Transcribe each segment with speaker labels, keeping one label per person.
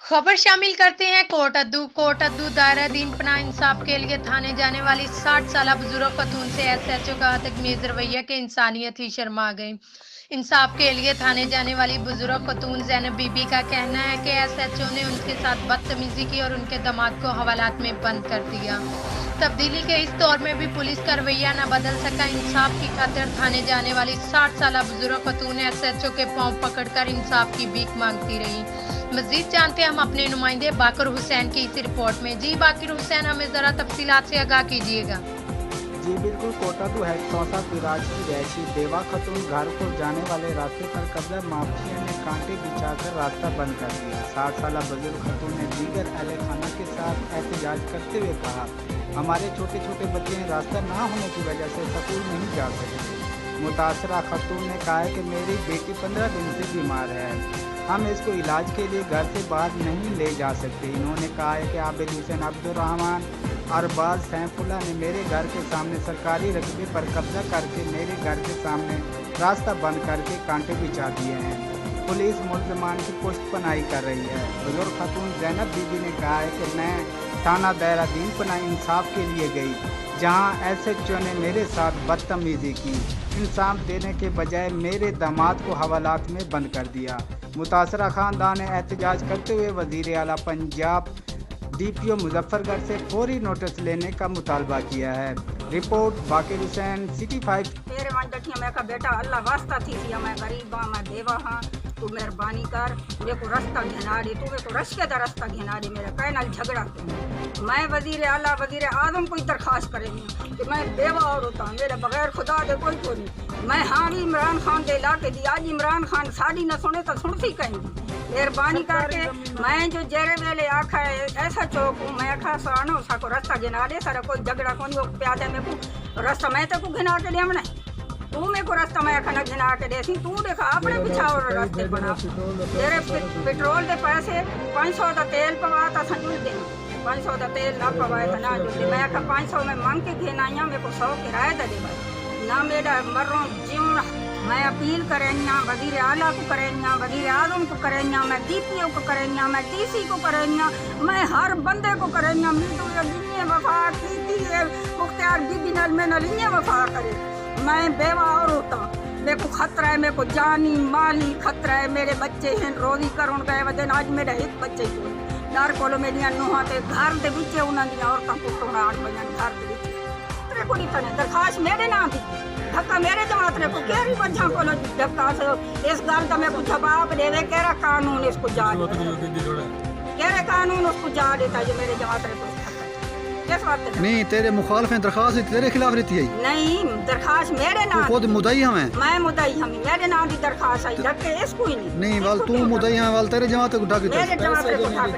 Speaker 1: खबर शामिल करते हैं कोट अद्दू दायरा-दीन पनाह इंसाफ के लिए थाने जाने वाली 60 साला बुजुर्ग खतून से एसएचओ का तकमीज रवैया के इंसानियत ही शर्मा गई। इंसाफ के लिए थाने जाने वाली बुजुर्ग खतून जैनब बीबी का कहना है कि एसएचओ ने उनके साथ बदतमीजी की और उनके दामाद को हवालात में बंद कर दिया। तब्दीली के इस दौर में भी पुलिस का रवैया न बदल सका। इंसाफ की खातिर थाने जाने वाली 60 साला बुजुर्ग खतून एसएचओ के पांव पकड़कर इंसाफ की भीख मांगती रही। मजीद जानते हैं हम अपने नुमाइंदे बाकर हुसैन की इस रिपोर्ट में। जी बाकर हुसैन, हमें जरा तफसीलात से आगाह कीजिएगा।
Speaker 2: जी बिल्कुल, कोट-अद्दू है चौसा पिराज की रैशी बेवा खतून घर को जाने वाले रास्ते पर कब्जा माफिया ने कांटे बिछाकर रास्ता बंद कर दिया। 60 साला बुजुर्ग खतून ने दीगर अहले खाना के साथ एहतजाज करते हुए कहा, हमारे छोटे छोटे बच्चे हैं, रास्ता ना होने की वजह से स्कूल नहीं जा सकते। मुतासरा खतून ने कहा है कि मेरी बेटी 15 दिन से बीमार है, हम इसको इलाज के लिए घर से बाहर नहीं ले जा सकते। इन्होंने कहा है कि आबिद हुसैन, अब्दुर्रहमान और बाज सैफुल्लाह ने मेरे घर के सामने सरकारी रकबे पर कब्जा करके मेरे घर के सामने रास्ता बंद करके कांटे बिछा दिए हैं। पुलिस मुल्ज़मान की पुष्ट पनाही कर रही है। बुजुर्ग खतून जैनब बीबी ने कहा है कि मैं थाना दायरा-दीन पनाह इंसाफ के लिए गई, जहां एसएचओ ने मेरे साथ बदतमीजी की। इंसाफ देने के बजाय मेरे दामाद को हवालात में बंद कर दिया। मुतासरा खानदान ने एहतजाज करते हुए वज़ीर आला पंजाब डीपीओ मुजफ्फरगढ़ से फौरी नोटिस लेने का मुतालबा किया है। रिपोर्ट बाकर हुसैन, सिटी 5।
Speaker 3: मेरे मन बैठी मैं का बेटा अल्लाह वास्ता थी मैं गरीब हाँ, मैं बेवा हाँ, तू मेहरबानी कर, मेरे को रास्ता घिना दे, तू मेरे को रश्के का रास्ता घिना दे, मेरे कह नाल झगड़ा क्यों। मैं वज़ीर आला वज़ीर आज़म को दरख्वास्त करेंगी कि मैं बेवा और होता, मेरे बगैर खुदा दे कोई को नहीं। मैं हाँ भी इमरान खान दे इलाके दी, आज इमरान खान साड़ी न सुने तो सुनती कहेंगी। मेहरबानी करके मैं जो जेरे वेले आखा है ऐसा चौक हूँ, मैं आखा सानो सा को रास्ता घिना दे, सारा कोई झगड़ा कौन वो प्यादे में को रास्ता मैं तो को घिना के दे हमने, तू मेरे को रास्ता मैं आखा न घिना के दे, तू देखा अपने पीछा और रास्ते बना। तेरे पेट्रोल के पैसे 500 का तेल पवा था संजुल दे, 500 का तेल ना पवाए था ना जुल, मैं आखा 500 में मांग के घेना, मेरे को 100 किराया दे दे भाई ना, मेरा मरो जीवन। मैं अपील करेंगे वज़ीर आला को करेंगे, वज़ीर आज़म को करेंगे, मैं डीपीओ को करेंगे, मैं डीसी को करेंगे, मैं हर बंदे को करेंगे। मीटू जिन्हें वफा की है मुख्तियार बीबी नाल में नलिए वफा करे। मैं बेवा और होता, मेरे को खतरा है, मेरे को जानी माली खतरा है, मेरे बच्चे हैं रोजी करुण गए वजन, आज मेरा एक बच्चे को डर को मेरिया नूहां ते घर दे विच उन्हां दी औरतां पुट्टण आण पईयां घर दे विच। तेरे को नहीं तने दरखास्त मेरे नाम दी, धक्का मेरे जमात ने को केरी वजह को धक्का से इस गल का मैं को जवाब देवे, केरा कानून इसको जा केरे कानून उसको जा देता जो मेरे जमात ने को किस बात
Speaker 4: नहीं, तेरे मुखालिफ हैं, दरखास्त तेरे खिलाफ रहती है।
Speaker 3: नहीं, दरखास्त मेरे नाम,
Speaker 4: खुद मुदई हमें,
Speaker 3: मैं मुदई हम, मेरे नाम की दरखास्त आई, धक्के इसको ही नहीं
Speaker 4: वाल तू मुदई है, वाल तेरे जमात को ढक
Speaker 3: मेरे जमात को ढक।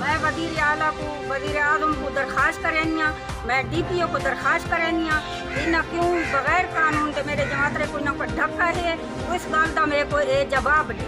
Speaker 3: मैं वज़ीर आला को वज़ीर आज़म को दरखास्त करेंगे, मैं डीपीओ को दरखास्त करेंगे, इन्हें क्यों बगैर कानून के मेरे जमात को ना कोई ढक्का है, उस गल का मेरे को ये जवाब दे।